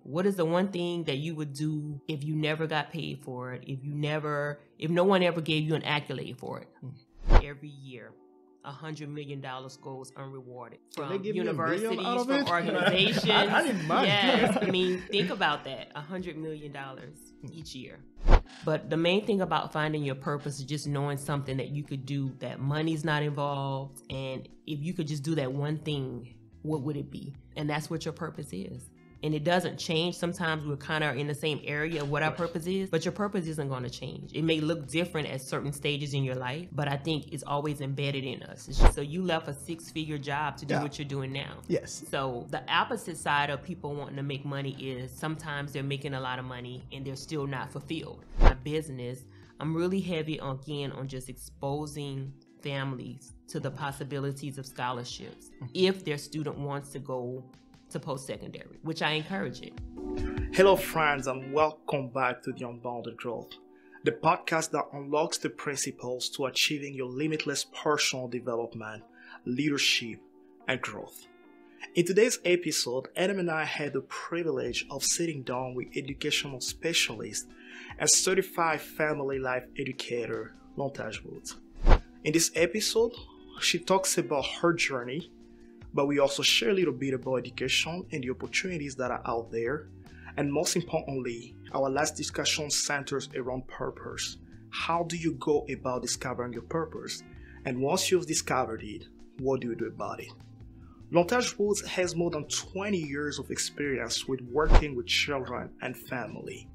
What is the one thing that you would do if you never got paid for it, if no one ever gave you an accolade for it? Every year, $100 million goes unrewarded from universities, from organizations. I need money. Yes, I mean, think about that, $100 million each year. But the main thing about finding your purpose is just knowing something that you could do, that money's not involved. And if you could just do that one thing, what would it be? And that's what your purpose is. And it doesn't change. Sometimes we're kind of in the same area of what our purpose is, but your purpose isn't going to change. It may look different at certain stages in your life, but I think it's always embedded in us. It's just, so you left a 6-figure job to do what you're doing now. Yes. So the opposite side of people wanting to make money is sometimes they're making a lot of money and they're still not fulfilled. My business, I'm really heavy on just exposing families to the possibilities of scholarships if their student wants to go to post-secondary, which I encourage it. Hello friends, and welcome back to the Unbounded Growth, the podcast that unlocks the principles to achieving your limitless personal development, leadership, and growth. In today's episode, Adam and I had the privilege of sitting down with educational specialist and certified family life educator, Lontage Woods. In this episode, she talks about her journey, but we also share a little bit about education and the opportunities that are out there. And most importantly, our last discussion centers around purpose. How do you go about discovering your purpose? And once you've discovered it, what do you do about it? Lontage Woods has more than 20 years of experience with working with children and family.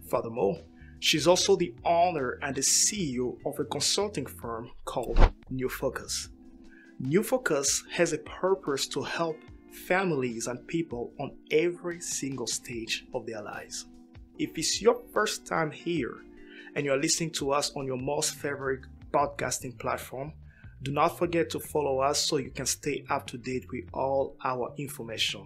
Furthermore, she's also the owner and the CEO of a consulting firm called New Focus. New Focus has a purpose to help families and people on every single stage of their lives. If it's your first time here and you're listening to us on your most favorite podcasting platform, do not forget to follow us so you can stay up to date with all our information.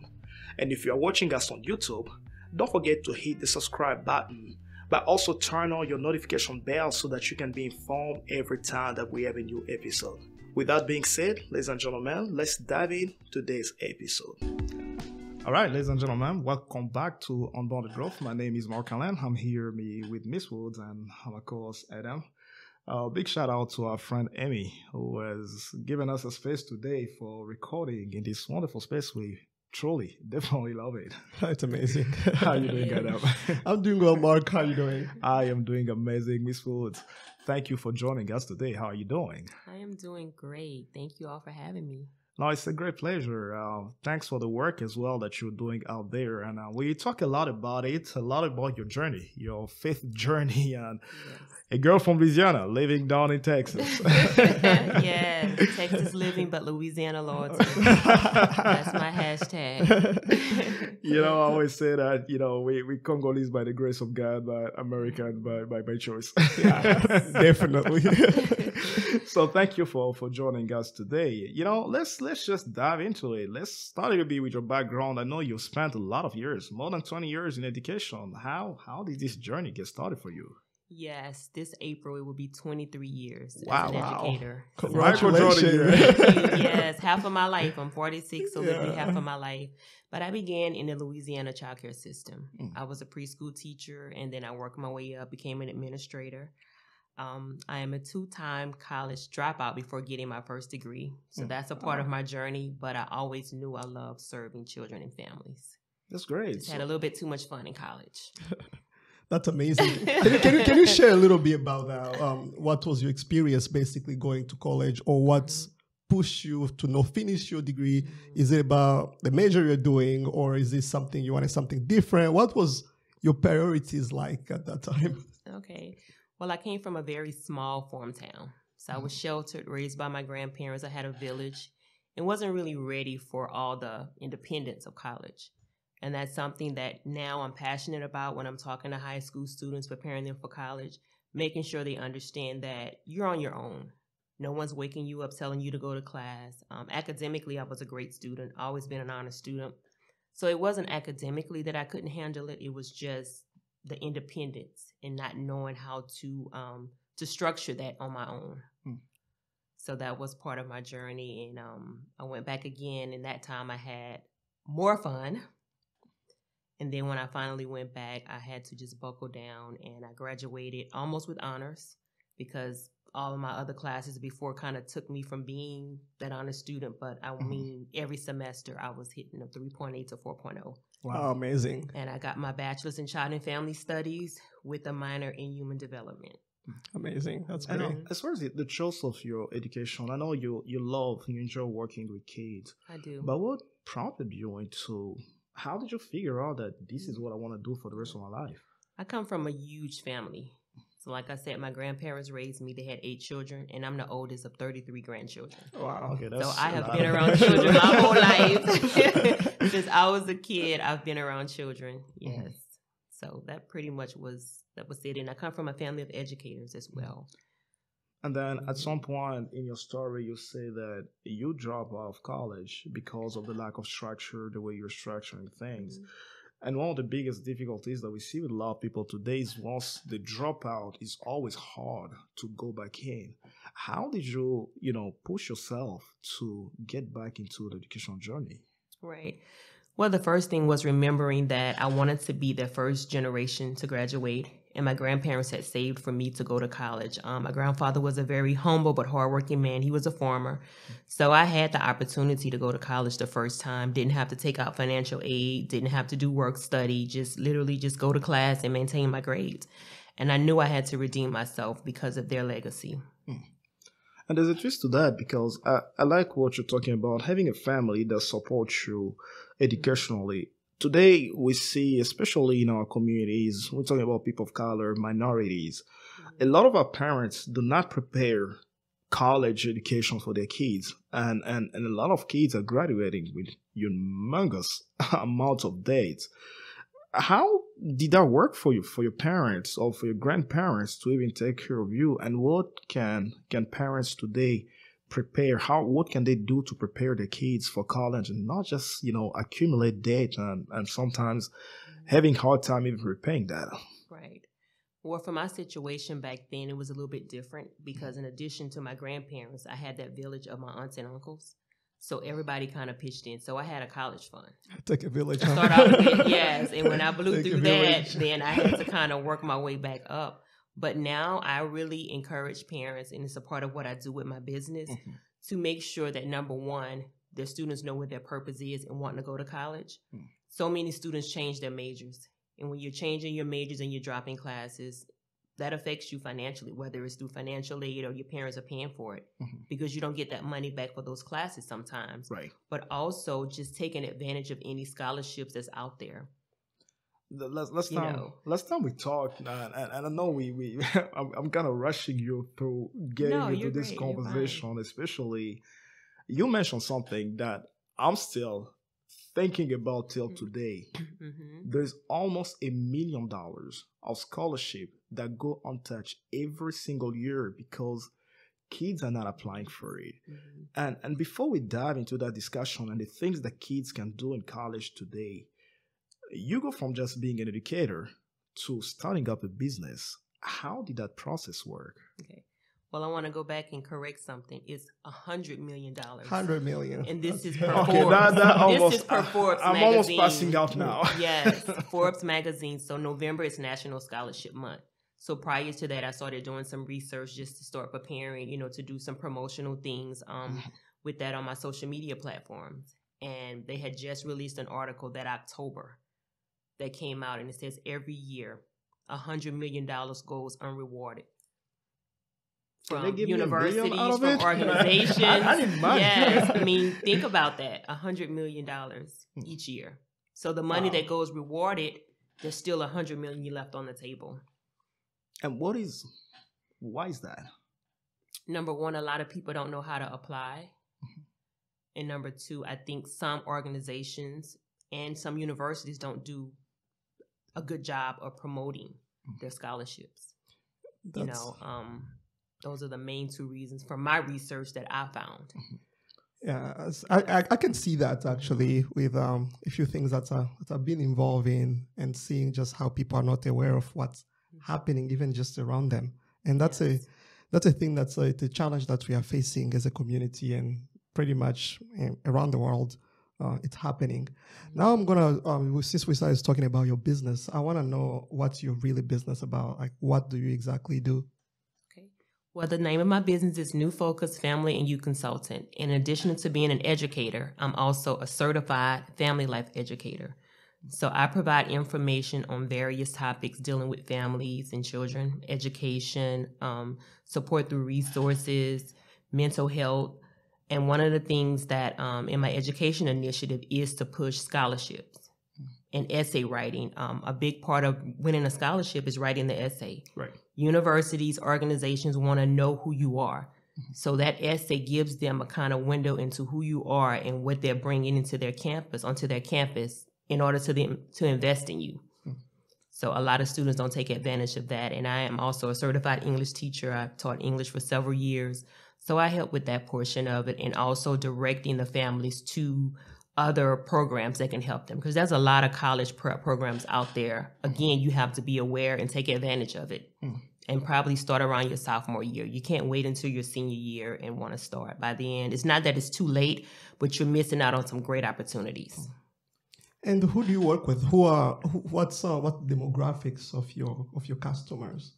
And if you're watching us on YouTube, don't forget to hit the subscribe button, but also turn on your notification bell so that you can be informed every time that we have a new episode. With that being said, ladies and gentlemen, let's dive into today's episode. All right, ladies and gentlemen, welcome back to Unbounded Growth. My name is Mark Allen. I'm here with Miss Woods and of course Adam. Big shout out to our friend Emmy, who has given us a space today for recording in this wonderful space. We truly, definitely love it. It's amazing. How are you doing, Adam? I'm doing well, Mark. How are you doing? I am doing amazing, Miss Woods. Thank you for joining us today. How are you doing? I am doing great. Thank you all for having me. No, it's a great pleasure. Thanks for the work as well that you're doing out there. And we talk a lot about it, a lot about your journey, your faith journey, and a girl from Louisiana living down in Texas. Yeah, Texas living, but Louisiana loyalty. That's my hashtag. I always say that, we Congolese by the grace of God, but American by choice. Yeah, definitely. So thank you for joining us today. Let's just dive into it. Let's start a little bit with your background. I know you've spent a lot of years, more than 20 years in education. How did this journey get started for you? Yes, this April it will be 23 years as Wow. an educator. Congratulations. Yes, half of my life. I'm 46, so it'll be half of my life. But I began in the Louisiana childcare system. I was a preschool teacher, and then I worked my way up, became an administrator. I am a 2-time college dropout before getting my first degree. So that's a part of my journey, but I always knew I loved serving children and families. That's great. Just had a little bit too much fun in college. That's amazing. Can you share a little bit about that? What was your experience basically going to college, or what's pushed you to not finish your degree? Is it about the major you're doing, or is this something you wanted something different? What was your priorities like at that time? Okay. Well, I came from a very small farm town. So I was sheltered, raised by my grandparents. I had a village and wasn't really ready for all the independence of college. And that's something that now I'm passionate about when I'm talking to high school students, preparing them for college, making sure they understand that you're on your own. No one's waking you up, telling you to go to class. Academically, I was a great student, always been an honor student. So it wasn't academically that I couldn't handle it. It was just the independence and not knowing how to structure that on my own. So that was part of my journey. And I went back again, and that time I had more fun. And then when I finally went back, I had to just buckle down, and I graduated almost with honors because all of my other classes before kind of took me from being that honor student. But I mean, every semester I was hitting a 3.8 to 4.0. Wow, amazing. And I got my bachelor's in child and family studies with a minor in human development. Amazing. That's I great. know, as far as the choice of your education, I know you enjoy working with kids. I do. But what prompted you into, how did you figure out that this is what I want to do for the rest of my life? I come from a huge family. So like I said, my grandparents raised me. They had 8 children, and I'm the oldest of 33 grandchildren. Wow. Okay, that's So I have a been lot. around children my whole life. Since I was a kid, I've been around children. Yes. So that pretty much was it. And I come from a family of educators as well. And then at some point in your story, you say that you drop out of college because of the lack of structure, the way you're structuring things. And one of the biggest difficulties that we see with a lot of people today is once they drop out, it's always hard to go back in. How did you, push yourself to get back into the educational journey? Right. Well, the first thing was remembering that I wanted to be the first generation to graduate, and my grandparents had saved for me to go to college. My grandfather was a very humble but hardworking man. He was a farmer. So I had the opportunity to go to college the first time, didn't have to take out financial aid, didn't have to do work study, just literally just go to class and maintain my grades. And I knew I had to redeem myself because of their legacy. And there's a twist to that because I like what you're talking about, having a family that supports you educationally. Today, we see, especially in our communities, we're talking about people of color, minorities, a lot of our parents do not prepare college education for their kids. And a lot of kids are graduating with humongous amounts of debts. How did that work for you, for your parents or for your grandparents to even take care of you? And what can parents today prepare? What can they do to prepare their kids for college and not just, accumulate debt and sometimes having hard time even repaying that? Right. Well, for my situation back then, it was a little bit different because in addition to my grandparents, I had that village of my aunts and uncles. So everybody kind of pitched in. So I had a college fund. Take a village. Start out with, yes. And when I blew Take a through that, village. then I had to kind of work my way back up. But now I really encourage parents, and it's a part of what I do with my business, to make sure that, number one, their students know what their purpose is and wanting to go to college. So many students change their majors. And when you're changing your majors and you're dropping classes, that affects you financially, whether it's through financial aid or your parents are paying for it, because you don't get that money back for those classes sometimes. Right. But also just taking advantage of any scholarships that's out there. Last time we talked, and I know I'm kind of rushing you through getting into this great. conversation, especially you mentioned something that I'm still thinking about till today. There's almost $1 million of scholarship that go untouched every single year because kids are not applying for it. And before we dive into that discussion and the things that kids can do in college today, you go from just being an educator to starting up a business. How did that process work? Okay. Well, I want to go back and correct something. It's $100 million. $100 million. And this is per Okay, Forbes. this is per Forbes I'm magazine. almost passing out now. Yes, Forbes magazine. So November is National Scholarship Month. So prior to that, I started doing some research just to start preparing, to do some promotional things with that on my social media platforms. And they had just released an article that October that came out, and it says every year $100 million goes unrewarded. From universities, from organizations. I didn't mind. Yes, I mean, think about that. $100 million each year. So the money that goes rewarded, there's still $100 million left on the table. And why is that? Number one, a lot of people don't know how to apply. And number two, I think some organizations and some universities don't do a good job of promoting their scholarships. Those are the main two reasons from my research that I found. Yeah, I can see that actually with a few things that I've been involved in and seeing just how people are not aware of what's happening even just around them. And that's a thing that's the challenge that we are facing as a community and pretty much around the world. it's happening. Now I'm gonna, since we started talking about your business, I want to know what's your really business about. Like, what do you exactly do? Okay. Well, the name of my business is New Focus Family and Youth Consultant. In addition to being an educator, I'm also a certified family life educator. So I provide information on various topics dealing with families and children, education, support through resources, mental health. And one of the things that in my education initiative is to push scholarships and essay writing. A big part of winning a scholarship is writing the essay. Right. Universities, organizations want to know who you are. So that essay gives them a kind of window into who you are and what they're bringing into their campus, onto their campus, in order to them to invest in you. So a lot of students don't take advantage of that. And I am also a certified English teacher. I've taught English for several years. So I help with that portion of it, and also directing the families to other programs that can help them, because there's a lot of college prep programs out there. Again, you have to be aware and take advantage of it, and probably start around your sophomore year. You can't wait until your senior year and want to start. By the end, it's not that it's too late, but you're missing out on some great opportunities. And who do you work with? What demographics of your customers?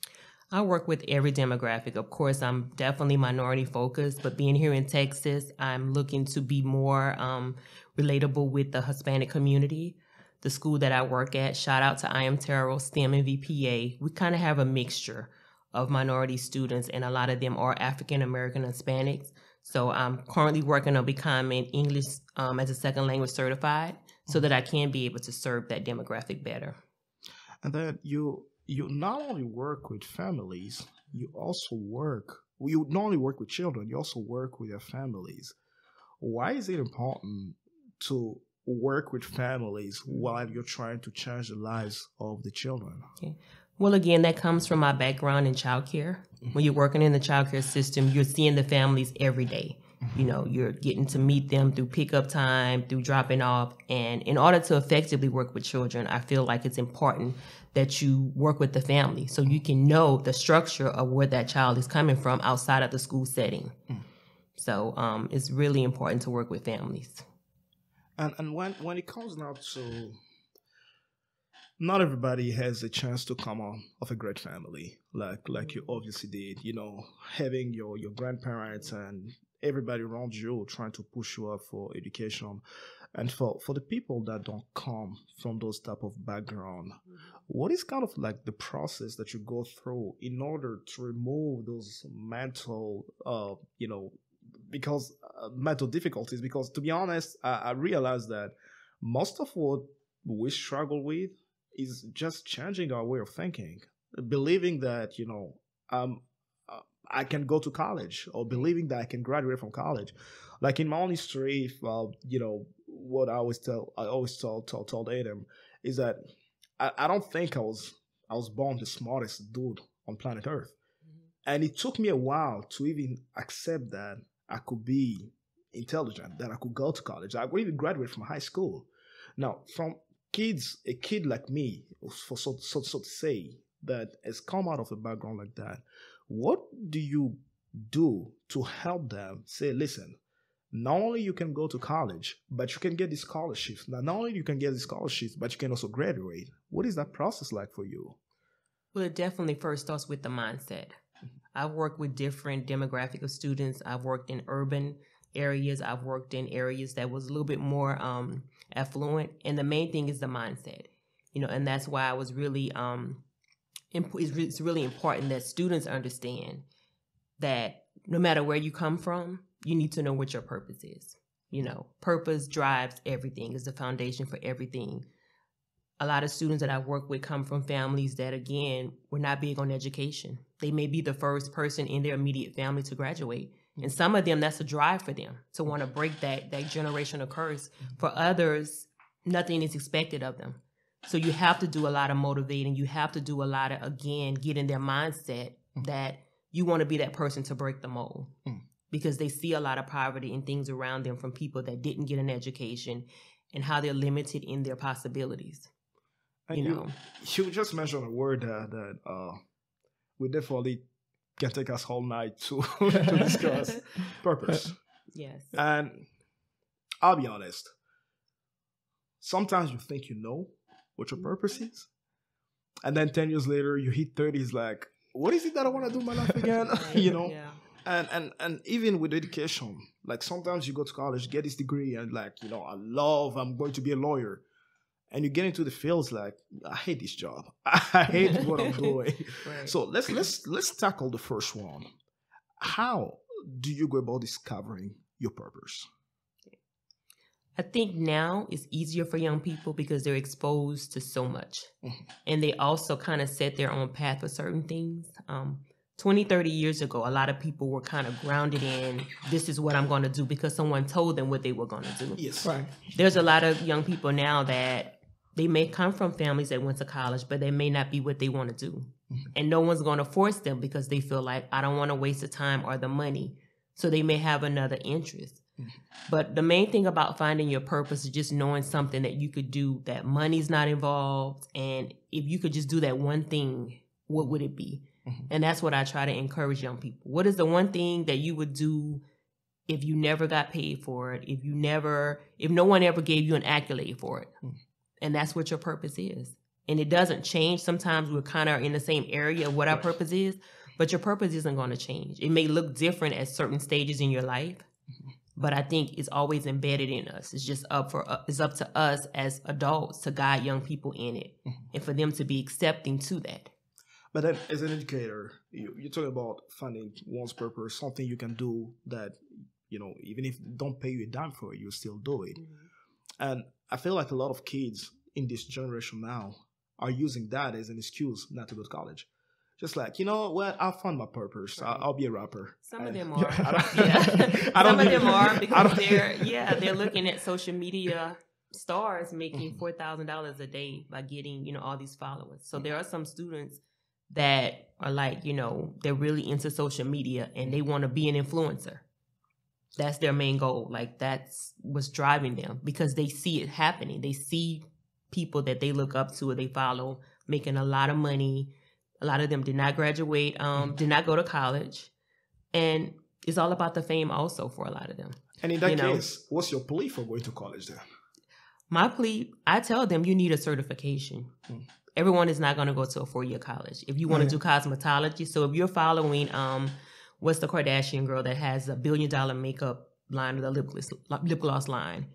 I work with every demographic. Of course, I'm definitely minority focused, but being here in Texas, I'm looking to be more relatable with the Hispanic community. The school that I work at, shout out to I Am Terrell, STEM and VPA, we kind of have a mixture of minority students, and a lot of them are African American Hispanics. So I'm currently working on becoming English as a second language certified, so that I can be able to serve that demographic better. And then you not only work with families, you not only work with children, you also work with their families. Why is it important to work with families while you're trying to change the lives of the children? Okay. Well, again, that comes from my background in childcare. When you're working in the childcare system, you're seeing the families every day. You know, you're getting to meet them through pickup time, through dropping off. And in order to effectively work with children, I feel like it's important that you work with the family so you can know the structure of where that child is coming from outside of the school setting. So it's really important to work with families. And when it comes now to, not everybody has a chance to come out of a great family like you obviously did, you know, having your grandparents and everybody around you trying to push you up for education. And for the people that don't come from those type of background, what is kind of like the process that you go through in order to remove those mental, mental difficulties? Because to be honest, I realize that most of what we struggle with is just changing our way of thinking, believing that, I can go to college, or believing that I can graduate from college. Like in my own history, what I always told Adam is that I don't think I was born the smartest dude on planet Earth. And it took me a while to even accept that I could be intelligent, that I could go to college. I could even graduate from high school. Now, from a kid like me, so to say, that has come out of a background like that, what do you do to help them say, listen, not only you can go to college, but you can get these scholarships. Now, not only you can get these scholarships, but you can also graduate. What is that process like for you? Well, it definitely first starts with the mindset. I've worked with different demographic of students. I've worked in urban areas. I've worked in areas that was a little bit more affluent. And the main thing is the mindset, and that's why I was really, it's really important that students understand that no matter where you come from, you need to know what your purpose is. Purpose drives everything, is the foundation for everything. A lot of students that I work with come from families that, again, were not big on education. They may be the first person in their immediate family to graduate. And some of them, that's a drive for them to want to break that generational curse. For others, nothing is expected of them. So you have to do a lot of motivating. You have to do a lot of, again, getting their mindset that you want to be that person to break the mold. Because they see a lot of poverty and things around them from people that didn't get an education, and how they're limited in their possibilities. You just mentioned a word that we definitely can take us whole night to discuss: purpose. Yes. And I'll be honest, sometimes you think you know what your purpose is. And then 10 years later, you hit 30, it's like, what is it that I want to do in my life again? You know? Yeah. And even with education, like sometimes you go to college, get this degree, and like, you know, I'm going to be a lawyer. And you get into the fields like, I hate this job. I hate what I'm doing. Right. So let's tackle the first one. How do you go about discovering your purpose? I think now it's easier for young people because they're exposed to so much. Mm-hmm. And they also kind of set their own path for certain things. 20, 30 years ago, a lot of people were kind of grounded in, this is what I'm going to do because someone told them what they were going to do. Yes. Right. There's a lot of young people now that they may come from families that went to college, but they may not be what they want to do. Mm-hmm. And no one's going to force them because they feel like, I don't want to waste the time or the money. So they may have another interest. Mm-hmm. But the main thing about finding your purpose is just knowing something that you could do, that money's not involved. And if you could just do that one thing, what would it be? Mm-hmm. And that's what I try to encourage young people. What is the one thing that you would do if you never got paid for it, if no one ever gave you an accolade for it? Mm-hmm. And that's what your purpose is. And it doesn't change. Sometimes we're kind of in the same area of what our purpose is, but your purpose isn't going to change. It may look different at certain stages in your life, but I think it's always embedded in us. It's just up to us as adults to guide young people in it and for them to be accepting to that. But then as an educator, you're talking about finding one's purpose, something you can do that, you know, even if they don't pay you a dime for it, you still do it. Mm-hmm. And I feel like a lot of kids in this generation now are using that as an excuse not to go to college. Just like, you know what, I'll find my purpose. Right. I'll be a rapper. Some of them are. Some of them are because they're looking at social media stars making $4,000 a day by getting, you know, all these followers. So there are some students that are like, you know, they're really into social media and they want to be an influencer. That's their main goal. Like that's what's driving them because they see it happening. They see people that they look up to or they follow making a lot of money. A lot of them did not graduate, did not go to college. And it's all about the fame also for a lot of them. And in that case, what's your plea for going to college then? My plea, I tell them you need a certification. Everyone is not going to go to a 4-year college. If you want to do cosmetology, so if you're following, what's the Kardashian girl that has $1 billion makeup line or the lip gloss line?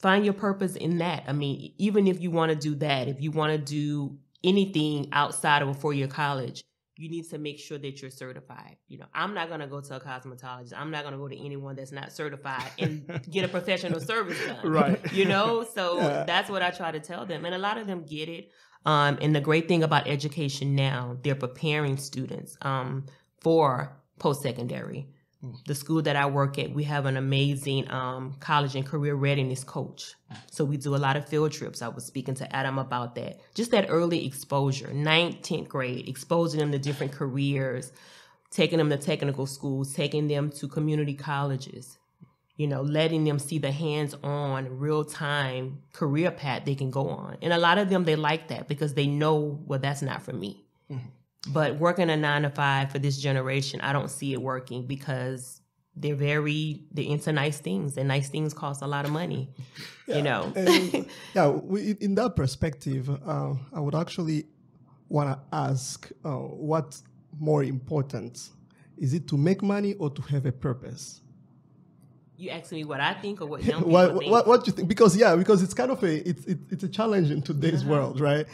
Find your purpose in that. I mean, even if you want to do that, if you want to do anything outside of a 4-year college, you need to make sure that you're certified. You know, I'm not going to go to a cosmetologist. I'm not going to go to anyone that's not certified and get a professional service done. Right. You know, so that's what I try to tell them. And a lot of them get it. And the great thing about education now, they're preparing students for post-secondary. The school that I work at, we have an amazing college and career readiness coach. So we do a lot of field trips. I was speaking to Adam about that. Just that early exposure, 9th, 10th grade, exposing them to different careers, taking them to technical schools, taking them to community colleges, you know, letting them see the hands-on, real-time career path they can go on. And a lot of them, they like that because they know, well, that's not for me. Mm-hmm. But working a 9-to-5 for this generation, I don't see it working because they're into nice things, and nice things cost a lot of money, you know. In that perspective, I would actually want to ask, what's more important? Is it to make money or to have a purpose? You asking me what I think or what young people think? What do you think? Because it's kind of it's a challenge in today's world, right?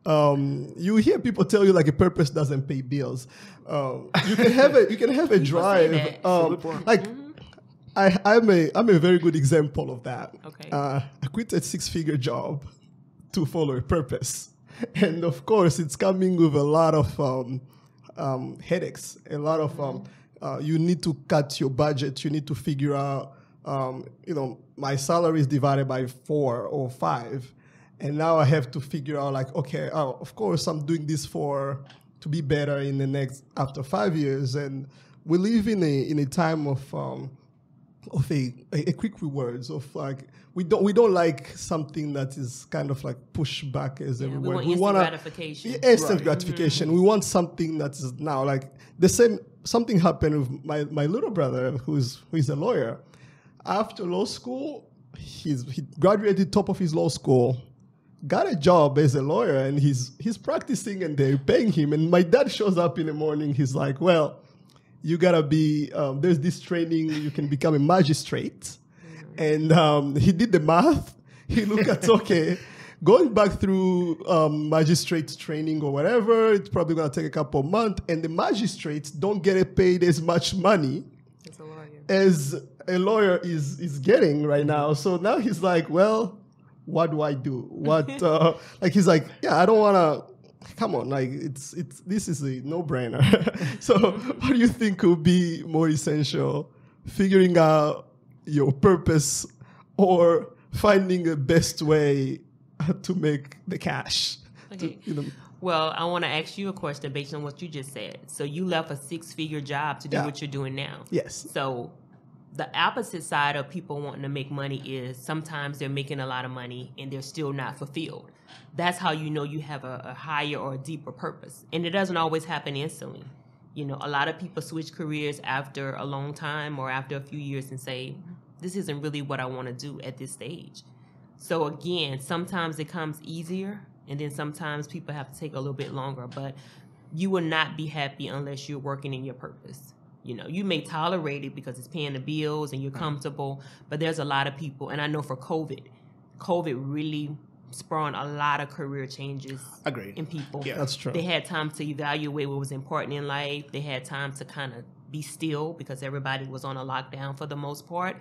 You hear people tell you like a purpose doesn't pay bills. You can have a drive. I'm a very good example of that. Okay. I quit a 6-figure job to follow a purpose, and of course, it's coming with a lot of headaches. A lot of you need to cut your budget. You need to figure out. My salary is divided by 4 or 5. And now I have to figure out like, okay, of course I'm doing this to be better in the after 5 years. And we live in a time of a quick rewards of like, we don't like something that is kind of like pushed back as a reward. We want instant gratification. Instant gratification. We want something that is now like the same. Something happened with my little brother who's a lawyer. After law school, he graduated top of his law school, got a job as a lawyer, and he's practicing, and they're paying him. And my dad shows up in the morning. He's like, well, you gotta be, there's this training, you can become a magistrate. And he did the math. He looked at, okay, going back through magistrate training or whatever, it's probably gonna take a couple of months. And the magistrates don't get paid as much money as a lawyer is getting right now. So now he's like, well, what do I do? What, like, he's like, yeah, I don't want to, come on, like, this is a no-brainer. So what do you think would be more essential? Figuring out your purpose or finding the best way to make the cash? Okay. Well, I want to ask you a question based on what you just said. So you left a 6-figure job to do what you're doing now. Yes. So the opposite side of people wanting to make money is sometimes they're making a lot of money and they're still not fulfilled. That's how you know you have a higher or a deeper purpose. And it doesn't always happen instantly. You know, a lot of people switch careers after a long time or after a few years and say, this isn't really what I want to do at this stage. So again, sometimes it comes easier, and then sometimes people have to take a little bit longer. But you will not be happy unless you're working in your purpose. You know, you may tolerate it because it's paying the bills and you're comfortable, but there's a lot of people, and I know for COVID really spawned a lot of career changes in people. Yeah, that's true. They had time to evaluate what was important in life. They had time to kind of be still because everybody was on a lockdown for the most part.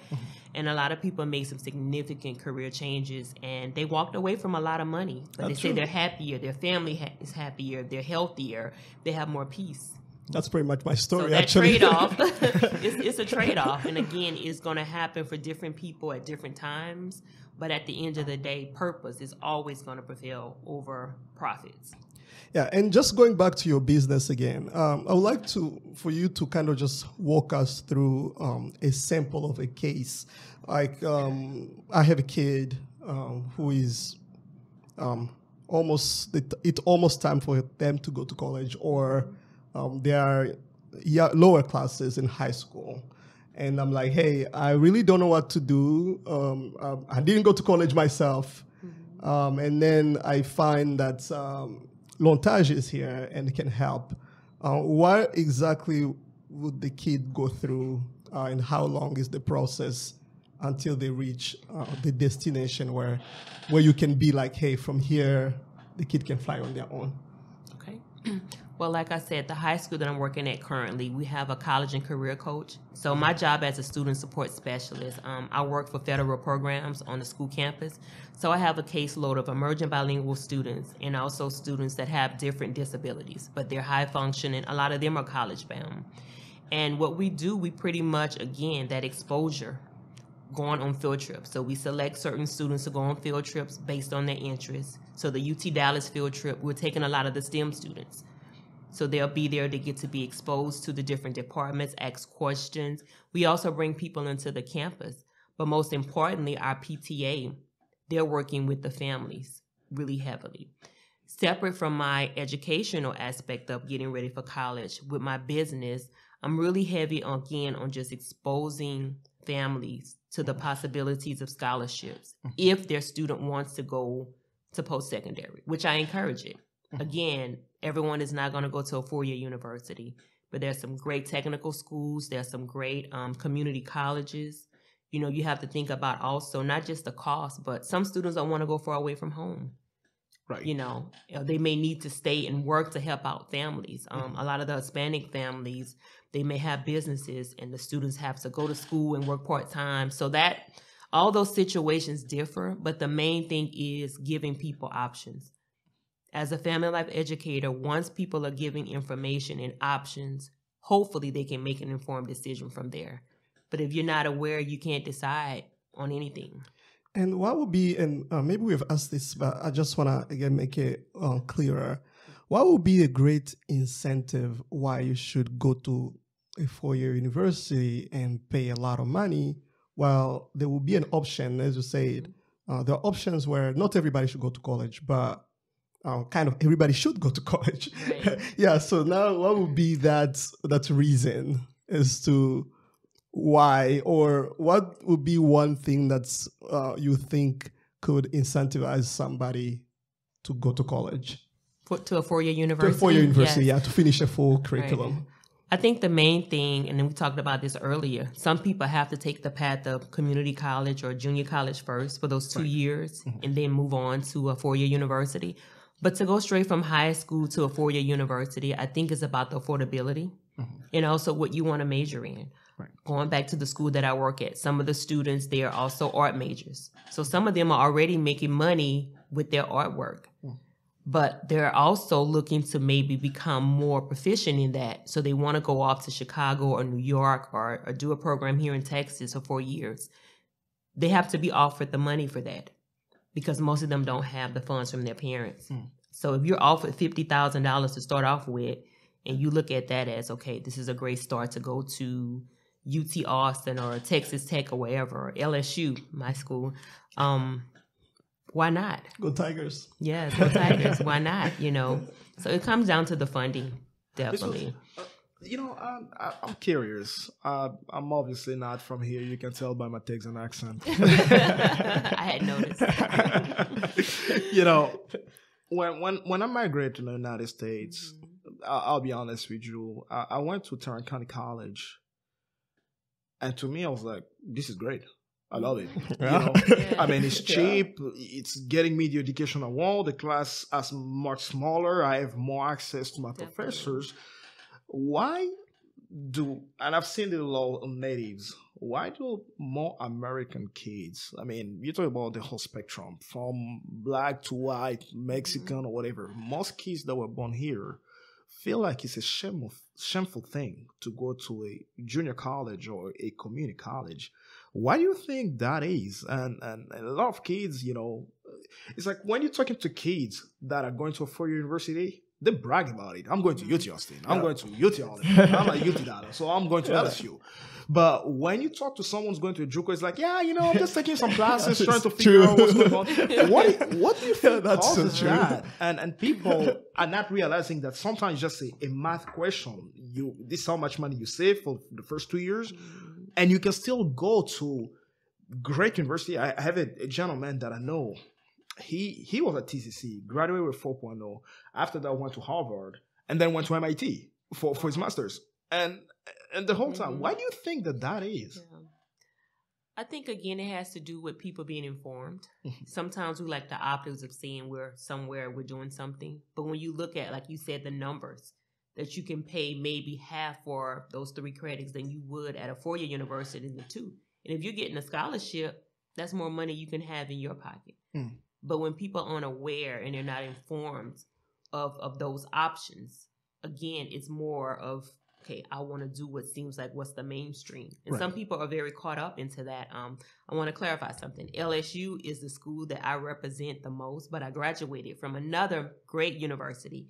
And a lot of people made some significant career changes, and they walked away from a lot of money. But they say they're happier, their family is happier, they're healthier, they have more peace. That's pretty much my story, so that actually. trade-off, it's a trade-off. And again, it's going to happen for different people at different times. But at the end of the day, purpose is always going to prevail over profits. Yeah, and just going back to your business again, I would like for you to kind of just walk us through a sample of a case. Like, I have a kid who is it's almost time for them to go to college, or they are lower classes in high school. And I'm like, hey, I really don't know what to do. I didn't go to college myself. And then I find that Lontage is here and can help. What exactly would the kid go through, and how long is the process until they reach the destination where you can be like, hey, from here, the kid can fly on their own? Okay. Well, like I said, the high school that I'm working at currently, we have a college and career coach. So my job as a student support specialist, I work for federal programs on the school campus. So I have a caseload of emerging bilingual students and also students that have different disabilities, but they're high functioning. A lot of them are college bound. And what we do, we pretty much, again, that exposure, going on field trips. So we select certain students to go on field trips based on their interests. So the UT Dallas field trip, we're taking a lot of the STEM students. So they'll be there to get to be exposed to the different departments, ask questions. We also bring people into the campus. But most importantly, our PTA, they're working with the families really heavily. Separate from my educational aspect of getting ready for college, with my business, I'm really heavy on just exposing families to the possibilities of scholarships if their student wants to go to post-secondary, which I encourage it. Again, everyone is not going to go to a 4-year university, but there's some great technical schools. There's some great community colleges. You know, you have to think about also not just the cost, but some students don't want to go far away from home. Right. You know, they may need to stay and work to help out families. A lot of the Hispanic families, they may have businesses and the students have to go to school and work part-time. So that all those situations differ, but the main thing is giving people options. As a family life educator, once people are giving information and options, hopefully they can make an informed decision from there. But if you're not aware, you can't decide on anything. And what would be, and maybe we've asked this, but I just want to, again, make it clearer. What would be a great incentive why you should go to a 4-year university and pay a lot of money, while there will be an option, as you said, there are options where not everybody should go to college, but kind of everybody should go to college. Right. Yeah, so now what would be that reason as to why, or what would be one thing that's you think could incentivize somebody to go to college? To a four-year university? To a four-year university, yes. yeah, to finish a full curriculum. Right. I think the main thing, and then we talked about this earlier, some people have to take the path of community college or junior college first for those 2 years and then move on to a four-year university. But to go straight from high school to a four-year university, I think is about the affordability and also what you want to major in. Right. Going back to the school that I work at, some of the students, they are also art majors. So some of them are already making money with their artwork. But they're also looking to maybe become more proficient in that. So they want to go off to Chicago or New York or do a program here in Texas for 4 years. They have to be offered the money for that because most of them don't have the funds from their parents. So if you're offered $50,000 to start off with, and you look at that as, okay, this is a great start to go to UT Austin or Texas Tech or wherever, or LSU, my school, why not? Go Tigers. Yeah, go Tigers. Why not? So it comes down to the funding, definitely. I'm curious. I'm obviously not from here. You can tell by my Texan accent. I had noticed. When I migrated to the United States, I'll be honest with you. I went to Tarrant County College, and to me, I was like, "This is great. I love it." I mean, it's cheap. It's getting me the education I want. The class is much smaller. I have more access to my professors. Why and I've seen it a lot on natives, why do more American kids, I mean, you talk about the whole spectrum, from black to white, Mexican or whatever, most kids that were born here feel like it's a shameful thing to go to a junior college or a community college. Why do you think that is? And a lot of kids, it's like when you're talking to kids that are going to a four-year university, they brag about it. I'm going to UT Austin. I'm going to UT Arlington. I'm at UT Dallas, so I'm going to LSU. But when you talk to someone who's going to a JUCO, it's like, I'm just taking some classes, trying to figure out what's going on. What do you think causes that? And people are not realizing that sometimes just a math question. This is how much money you save for the first 2 years, and you can still go to great university. I have a gentleman that I know. He was at TCC, graduated with 4.0. After that, went to Harvard, and then went to MIT for his master's. And the whole time, why do you think that is? Yeah. I think, again, it has to do with people being informed. Sometimes we like the optics of seeing we're doing something. But when you look at, like you said, the numbers, that you can pay maybe half for those 3 credits than you would at a four-year university than 2. And if you're getting a scholarship, that's more money you can have in your pocket. But when people aren't aware and they're not informed of those options, again, it's more of, okay, I want to do what seems like what's the mainstream. And some people are very caught up into that. I want to clarify something. LSU is the school that I represent the most, but I graduated from another great university,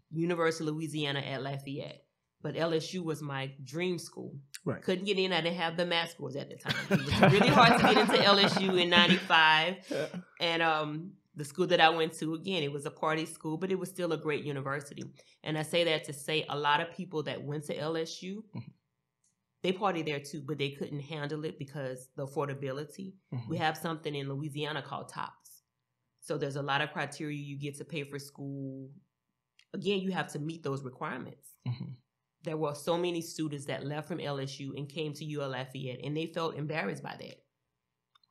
University of Louisiana at Lafayette. But LSU was my dream school. Right. Couldn't get in. I didn't have the math scores at the time. It was really hard to get into LSU in 95. And the school that I went to, again, it was a party school, but it was still a great university. And I say that to say a lot of people that went to LSU, they party there too, but they couldn't handle it because the affordability. We have something in Louisiana called TOPS. So there's a lot of criteria you get to pay for school. Again, you have to meet those requirements. There were so many students that left from LSU and came to UL Lafayette, and they felt embarrassed by that.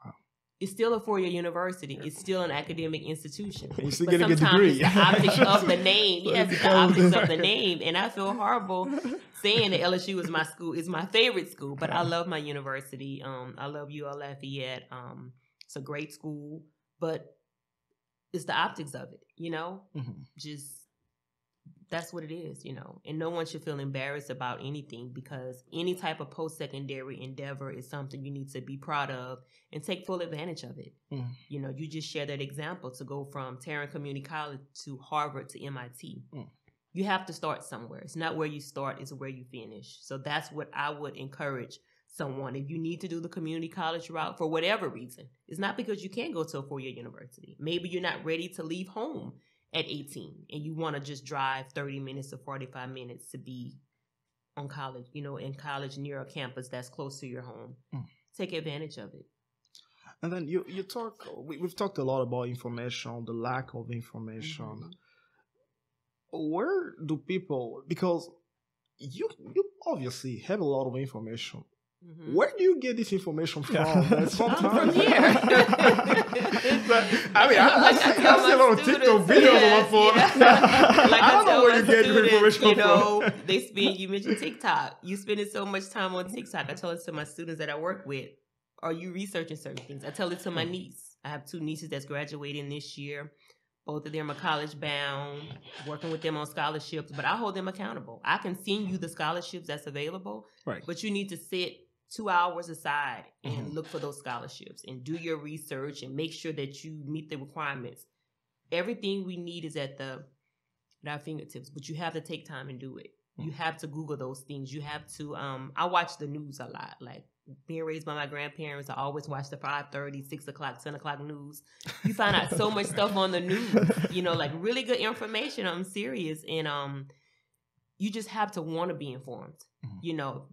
Wow. It's still a four-year university. It's still an academic institution. You're still getting a degree. It's the optics of the name. Yes, it's the optics of the name. And I feel horrible saying that LSU is my school. It's my favorite school, but I love my university. I love UL Lafayette. It's a great school, but it's the optics of it, just... That's what it is, and no one should feel embarrassed about anything because any type of post-secondary endeavor is something you need to be proud of and take full advantage of it. You just share that example to go from Tarrant Community College to Harvard to MIT. You have to start somewhere. It's not where you start, it's where you finish. So that's what I would encourage someone. If you need to do the community college route for whatever reason, it's not because you can't go to a four-year university. Maybe you're not ready to leave home at 18 and you want to just drive 30 minutes to 45 minutes to be on college, in college near a campus that's close to your home. Take advantage of it. And then we've talked a lot about information, the lack of information. Where do people, because you obviously have a lot of information. Where do you get this information from? From here. I see a lot of TikTok videos on my phone. I don't know where you get your information from. You mentioned TikTok. You spending so much time on TikTok. I tell it to my students that I work with. Are you researching certain things? I tell it to my niece. I have 2 nieces that's graduating this year. Both of them are college bound, working with them on scholarships, but I hold them accountable. I can send you the scholarships that's available, but you need to sit 2 hours aside and look for those scholarships and do your research and make sure that you meet the requirements. Everything we need is at our fingertips, but you have to take time and do it. You have to Google those things. You have to, I watch the news a lot. Like being raised by my grandparents, I always watch the 5:30, 6 o'clock, 10 o'clock news. You find out so much stuff on the news, like really good information. I'm serious. And you just have to want to be informed.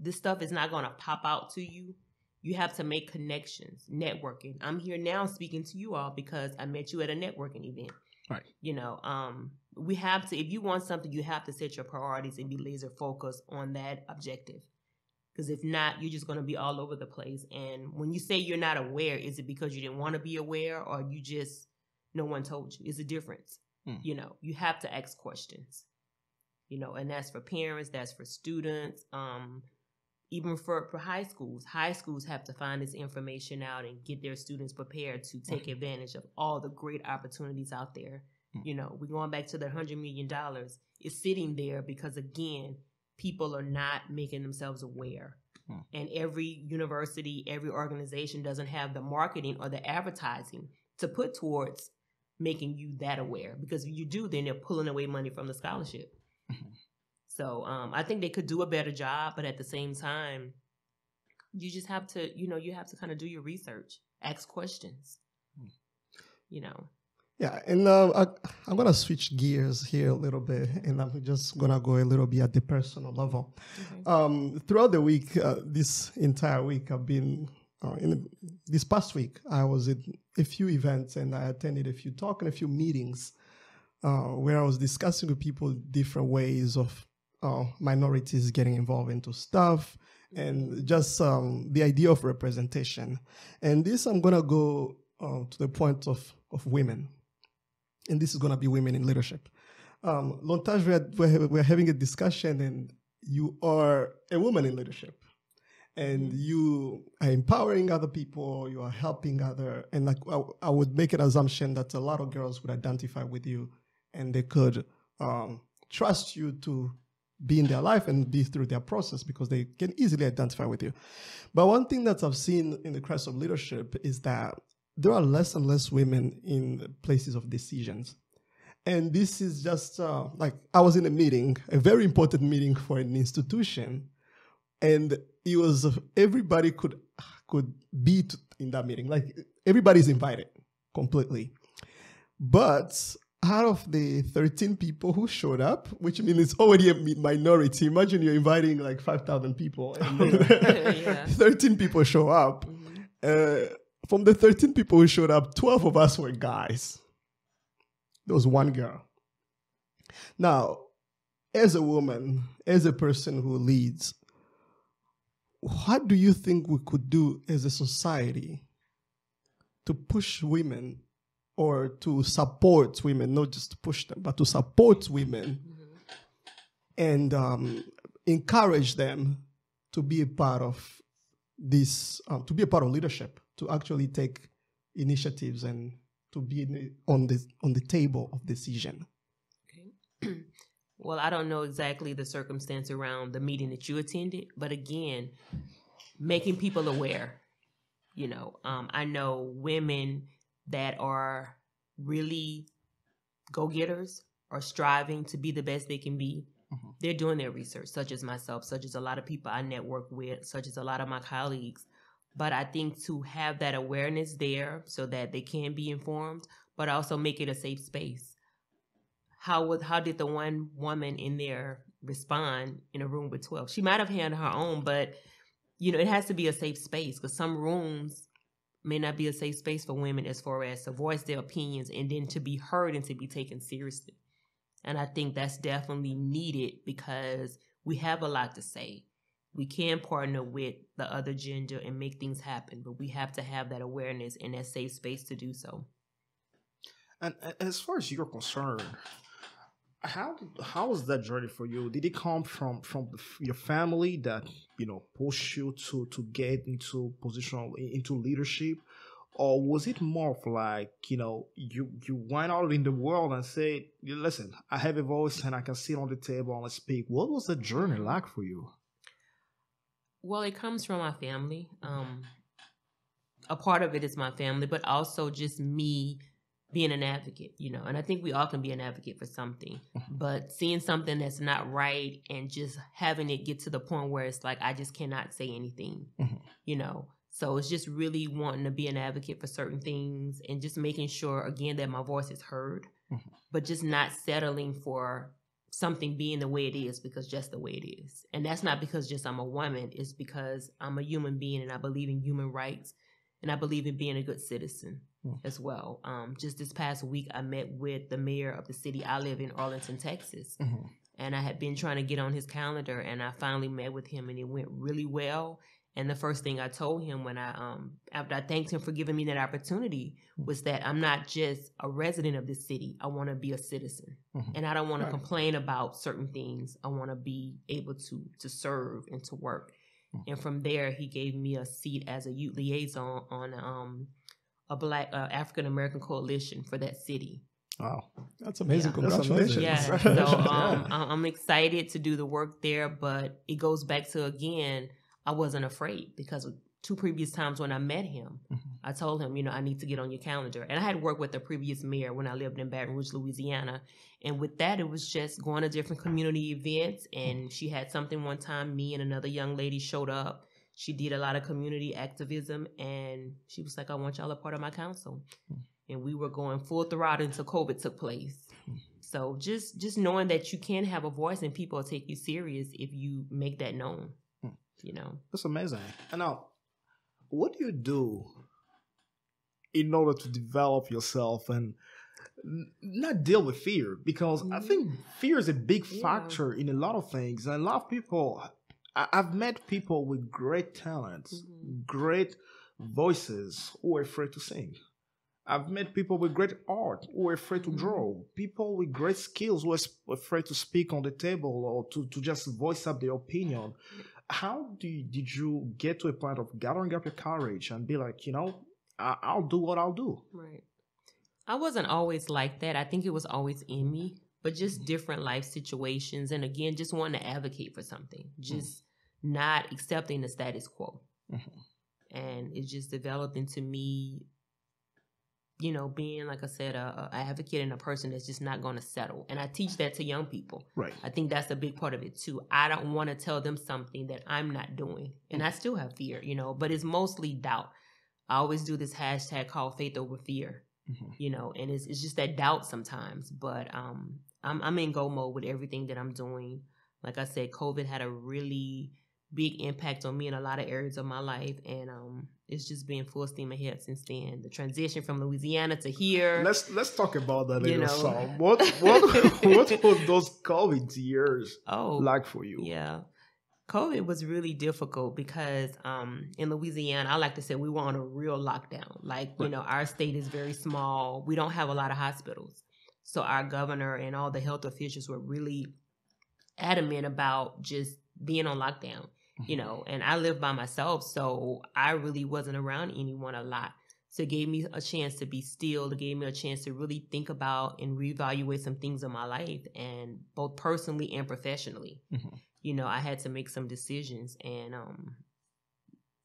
This stuff is not going to pop out to you. You have to make connections, networking. I'm here now speaking to you all because I met you at a networking event. Right. We have to, if you want something, you have to set your priorities and be laser focused on that objective. Because if not, you're just going to be all over the place. And when you say you're not aware, is it because you didn't want to be aware or you just, no one told you? It's a difference. You have to ask questions. And that's for parents, that's for students, even for high schools. High schools have to find this information out and get their students prepared to take advantage of all the great opportunities out there. We're going back to the $100 million. It's sitting there because, again, people are not making themselves aware. And every university, every organization doesn't have the marketing or the advertising to put towards making you that aware. Because if you do, then they're pulling away money from the scholarship. So I think they could do a better job, but at the same time, you just have to, you have to kind of do your research, ask questions, Yeah, and I'm going to switch gears here a little bit, and I'm just going to go a little bit at the personal level. Throughout the week, this entire week, I've been, this past week, I was at a few events, and I attended a few talks and a few meetings where I was discussing with people different ways of minorities getting involved into stuff and just the idea of representation. And this, I'm going to go to the point of women. And this is going to be women in leadership. Lontage, we're having a discussion, and you are a woman in leadership. And you are empowering other people, you are helping other, and like I would make an assumption that a lot of girls would identify with you, and they could trust you to be in their life and be through their process because they can easily identify with you. But one thing that I've seen in the crest of leadership is that there are less and less women in places of decisions. And this is just like I was in a meeting, a very important meeting for an institution, and it was everybody could be in that meeting. Like everybody's invited completely. But out of the 13 people who showed up, which means it's already a minority. Imagine you're inviting like 5,000 people and 13 people show up. From the 13 people who showed up, 12 of us were guys. There was one girl. Now, as a woman, as a person who leads, what do you think we could do as a society to push women or to support women, not just to push them, but to support women and encourage them to be a part of this, to be a part of leadership, to actually take initiatives and to be on the table of decision? Okay. Well, I don't know exactly the circumstance around the meeting that you attended, but again, making people aware. I know women that are really go-getters are striving to be the best they can be. They're doing their research, such as myself, such as a lot of people I network with, such as a lot of my colleagues. But I think to have that awareness there so that they can be informed, but also make it a safe space. How did the one woman in their respond in a room with 12. She might have had her own, but, it has to be a safe space because some rooms may not be a safe space for women as far as to voice their opinions and then to be heard and to be taken seriously. And I think that's definitely needed because we have a lot to say. We can partner with the other gender and make things happen, but we have to have that awareness and that safe space to do so. And as far as you're concerned, how was that journey for you? Did it come from your family that pushed you to get into leadership, or was it more of like you went out in the world and said, listen, I have a voice and I can sit on the table and speak? What was the journey like for you? Well, it comes from my family. A part of it is my family, but also just me being an advocate, and I think we all can be an advocate for something, but seeing something that's not right and just having it get to the point where it's like, I just cannot say anything, So it's just really wanting to be an advocate for certain things and just making sure, again, that my voice is heard, but just not settling for something being the way it is because just the way it is. And that's not because just I'm a woman. It's because I'm a human being and I believe in human rights and I believe in being a good citizen as well. Just this past week, I met with the mayor of the city I live in, Arlington, Texas. And I had been trying to get on his calendar and I finally met with him and it went really well. And the first thing I told him when after I thanked him for giving me that opportunity was that I'm not just a resident of this city. I want to be a citizen. And I don't want to complain about certain things. I want to be able to serve and to work. And from there, he gave me a seat as a youth liaison on a Black African-American coalition for that city. Wow. That's amazing. Yeah. Congratulations. Yeah. So I'm excited to do the work there, but it goes back to, again, I wasn't afraid because 2 previous times when I met him, I told him, I need to get on your calendar. And I had worked with the previous mayor when I lived in Baton Rouge, Louisiana. And with that, it was just going to different community events. And she had something one time, me and another young lady showed up. She did a lot of community activism. And she was like, I want y'all a part of my council. And we were going full throttle until COVID took place. So just knowing that you can have a voice and people will take you serious if you make that known. That's amazing. And now, what do you do in order to develop yourself and not deal with fear? Because I think fear is a big factor in a lot of things. And a lot of people, I've met people with great talents, great voices who are afraid to sing. I've met people with great art who are afraid to draw. People with great skills who are afraid to speak on the table or to just voice up their opinion. How did you get to a point of gathering up your courage and be like, I'll do what I'll do? Right. I wasn't always like that. I think it was always in me, but just different life situations. And again, just wanting to advocate for something, just not accepting the status quo. And it just developed into me, being, like I said, a advocate and a person that's just not going to settle. And I teach that to young people. Right. I think that's a big part of it too. I don't want to tell them something that I'm not doing. And I still have fear, but it's mostly doubt. I always do this hashtag called faith over fear, and it's just that doubt sometimes. But I'm in go mode with everything that I'm doing. Like I said, COVID had a really big impact on me in a lot of areas of my life, and it's just been full steam ahead since then. The transition from Louisiana to here. Let's talk about that later. So what were those COVID years like for you? Yeah, COVID was really difficult because in Louisiana, I like to say we were on a real lockdown. Like our state is very small. We don't have a lot of hospitals, so our governor and all the health officials were really adamant about just being on lockdown. And I live by myself, so I really wasn't around anyone a lot. So it gave me a chance to be still. It gave me a chance to really think about and reevaluate some things in my life, and both personally and professionally. I had to make some decisions, and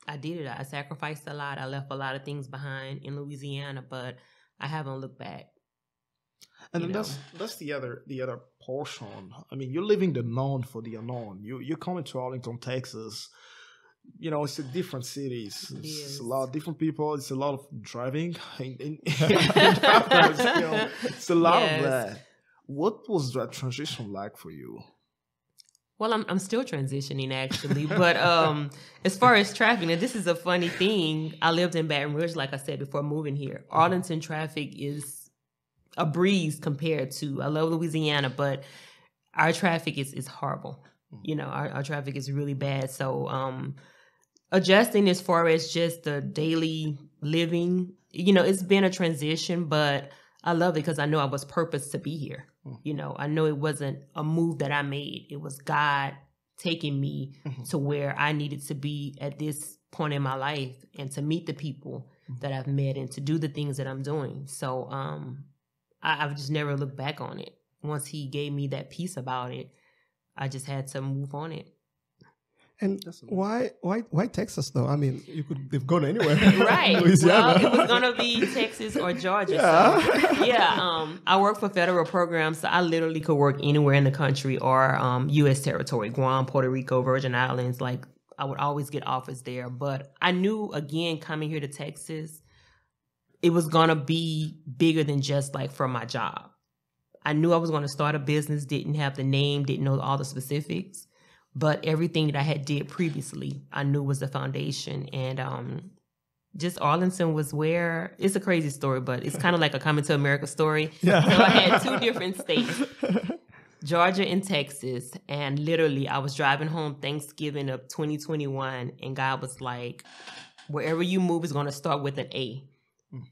I did it. I sacrificed a lot. I left a lot of things behind in Louisiana, but I haven't looked back. And then that's the other portion. I mean, you're living the known for the unknown. You're coming to Arlington, Texas. It's a different city. It's a lot of different people. It's a lot of driving. It's a lot of that. What was that transition like for you? Well, I'm still transitioning actually, but as far as traffic, and this is a funny thing. I lived in Baton Rouge, like I said before moving here. Arlington traffic is a breeze compared to. I love Louisiana, but our traffic is horrible. You know, our traffic is really bad. So adjusting as far as just the daily living, you know, it's been a transition, but I love it because I know I was purposed to be here. You know, I know it wasn't a move that I made. It was God taking me to where I needed to be at this point in my life and to meet the people that I've met and to do the things that I'm doing. So I've just never looked back on it. Once he gave me that piece about it, I just had to move on it. And why Texas though? I mean, you could have gone anywhere. Right. Louisiana. Well, it was gonna be Texas or Georgia. Yeah. So, yeah. I work for federal programs, so I literally could work anywhere in the country or U.S. territory, Guam, Puerto Rico, Virgin Islands. Like I would always get offers there. But I knew again coming here to Texas, it was gonna be bigger than just like for my job. I knew I was gonna start a business. Didn't have the name. Didn't know all the specifics. But everything that I had did previously, I knew was the foundation. And just Arlington was where, it's a crazy story, but it's kind of like a Coming to America story. Yeah. So I had 2 different states, Georgia and Texas. And literally, I was driving home Thanksgiving of 2021, and God was like, wherever you move is going to start with an A.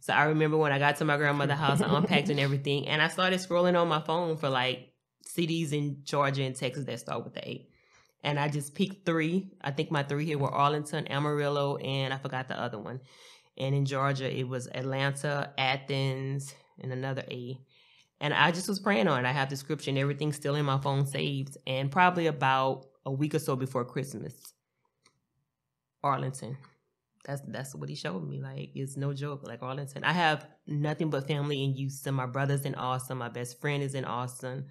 So I remember when I got to my grandmother's house, I unpacked and everything, and I started scrolling on my phone for like cities in Georgia and Texas that start with the A. And I just picked 3. I think my 3 here were Arlington, Amarillo, and I forgot the other one. And in Georgia, it was Atlanta, Athens, and another A. And I just was praying on it. I have the scripture and everything still in my phone saved. And probably about a week or so before Christmas, Arlington. That's what he showed me. Like, it's no joke. Like, Arlington. I have nothing but family in Houston. My brother's in Austin. My best friend is in Austin.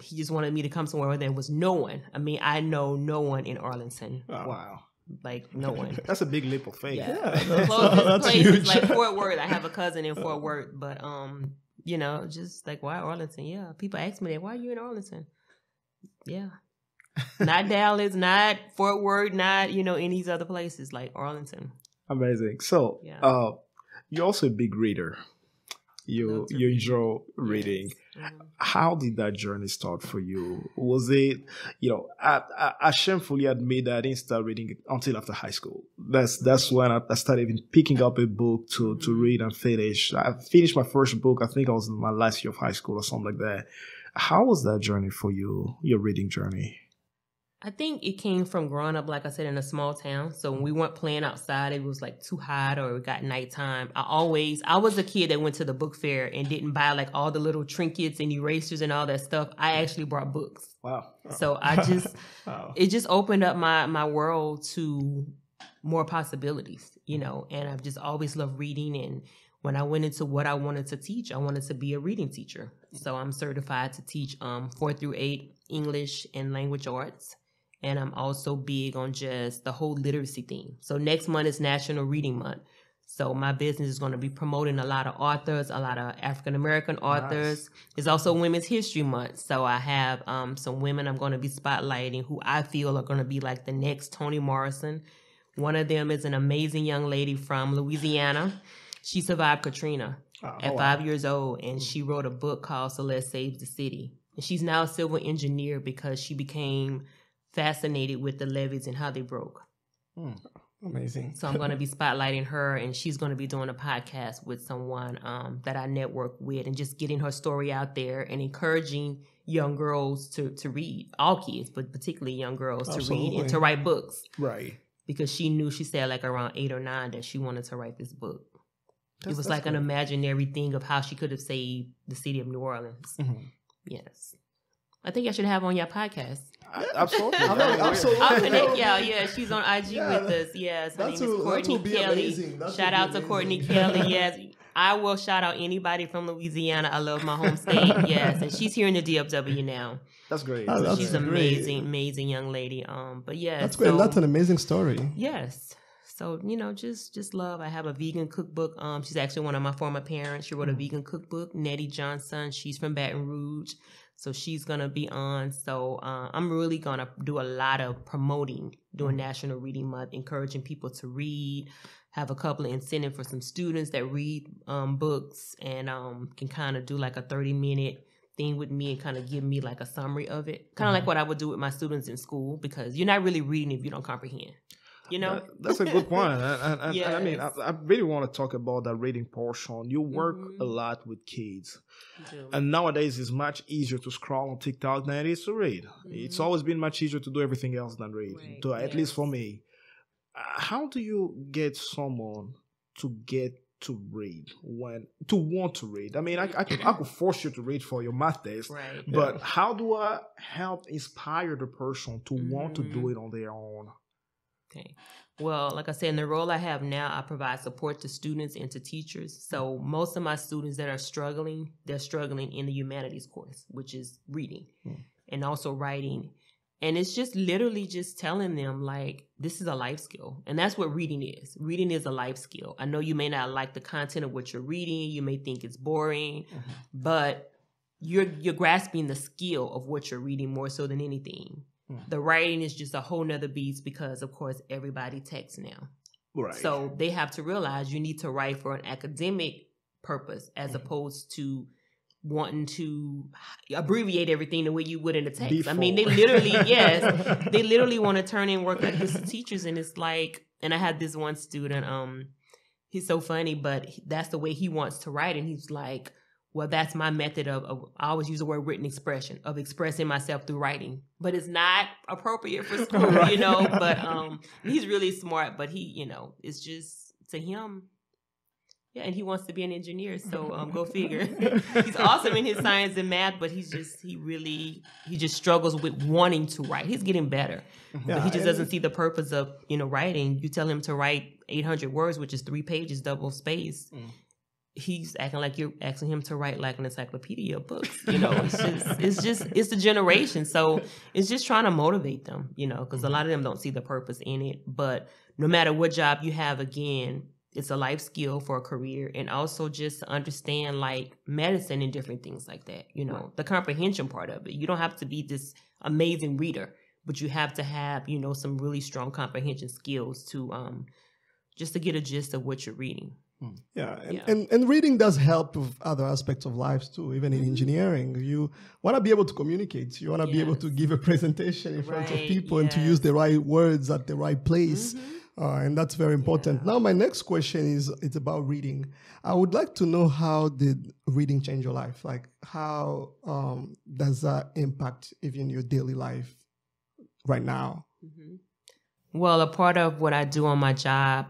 He just wanted me to come somewhere where there was no one. I mean, I know no one in Arlington. Wow. Like, no one. That's a big leap of faith. Yeah. The closest place is like Fort Worth. I have a cousin in Fort Worth. But, you know, just like, why Arlington? Yeah. People ask me that, why are you in Arlington? Yeah. Not Dallas, not Fort Worth, not, you know, any of these other places, like Arlington. Amazing. So, you're also a big reader. You enjoy reading. How did that journey start for you? Was it, you know, I shamefully admit that I didn't start reading until after high school. That's when I started even picking up a book to read and finish. I finished my first book, I think I was in my last year of high school or something like that. How was that journey for you, your reading journey? I think it came from growing up, like I said, in a small town. So when we weren't playing outside, it was like too hot or it got nighttime. I was a kid that went to the book fair and didn't buy like all the little trinkets and erasers and all that stuff. I actually brought books. Wow. So I just, it just opened up my world to more possibilities, you know, and I've just always loved reading. And when I went into what I wanted to teach, I wanted to be a reading teacher. So I'm certified to teach 4 through 8 English and language arts. And I'm also big on just the whole literacy thing. So next month is National Reading Month. So my business is going to be promoting a lot of authors, a lot of African-American authors. Nice. It's also Women's History Month. So I have some women I'm going to be spotlighting who I feel are going to be like the next Toni Morrison. One of them is an amazing young lady from Louisiana. She survived Katrina at 5 years old, and she wrote a book called Celeste Saves the City. And she's now a civil engineer because she became fascinated with the levees and how they broke. Amazing. So I'm going to be spotlighting her, and she's going to be doing a podcast with someone that I network with, and just getting her story out there and encouraging young girls to read, all kids, but particularly young girls to read and to write books. Right. Because she said like around 8 or 9 that she wanted to write this book. It was like an imaginary thing of how she could have saved the city of New Orleans. Mm-hmm. Yes. I think I should have on your podcast. Absolutely. Absolutely. I'll connect y'all. Yeah, she's on IG with us. Yes, her name is Courtney Kelly. Shout out to Courtney Kelly. Yes, I will shout out anybody from Louisiana. I love my home state. Yes, and she's here in the DFW now. That's great. She's an amazing young lady. But yeah, that's great. That's an amazing story. Yes. So, you know, just love. I have a vegan cookbook. She's actually one of my former parents. She wrote a vegan cookbook, Nettie Johnson. She's from Baton Rouge. So she's going to be on. So I'm really going to do a lot of promoting during National Reading Month, encouraging people to read, have a couple of incentives for some students that read books, and can kind of do like a 30-minute thing with me and kind of give me like a summary of it. Kind of like what I would do with my students in school, because you're not really reading if you don't comprehend. You know? That's a good point. And I mean, I really want to talk about that reading portion. You work a lot with kids. And nowadays, it's much easier to scroll on TikTok than it is to read. It's always been much easier to do everything else than read, at least for me. How do you get someone to get to read, to want to read? I mean, I could force you to read for your math test, but how do I help inspire the person to want to do it on their own? Okay. Well, like I said, in the role I have now, I provide support to students and to teachers. So most of my students that are struggling, they're struggling in the humanities course, which is reading and also writing. And it's just literally just telling them, like, this is a life skill. And that's what reading is. Reading is a life skill. I know you may not like the content of what you're reading. You may think it's boring, but you're grasping the skill of what you're reading more so than anything. The writing is just a whole nother beast because, of course, everybody texts now. Right. So they have to realize you need to write for an academic purpose as opposed to wanting to abbreviate everything the way you would in a text. Default. I mean, they literally, they literally want to turn in work like this to teachers. And it's like, and I had this one student, he's so funny, but that's the way he wants to write. And he's like, well, that's my method of I always use the word written expression, of expressing myself through writing. But it's not appropriate for school, you know. But he's really smart, but he, you know, it's just to him. Yeah, and he wants to be an engineer, so go figure. He's awesome in his science and math, but he just struggles with wanting to write. He's getting better, but he just doesn't see the purpose of, you know, writing. You tell him to write 800 words, which is 3 pages, double space. He's acting like you're asking him to write like an encyclopedia of books. You know, it's the generation. So it's just trying to motivate them, you know, because a lot of them don't see the purpose in it. But no matter what job you have, again, it's a life skill for a career, and also just to understand like medicine and different things like that. You know, the comprehension part of it. You don't have to be this amazing reader, but you have to have, you know, some really strong comprehension skills to just to get a gist of what you're reading. And reading does help with other aspects of life too, even in engineering. You want to be able to communicate. You want to be able to give a presentation in front of people and to use the right words at the right place. And that's very important. Now, my next question it's about reading. I would like to know, how did reading change your life? Like, how does that impact even your daily life right now? Well, a part of what I do on my job,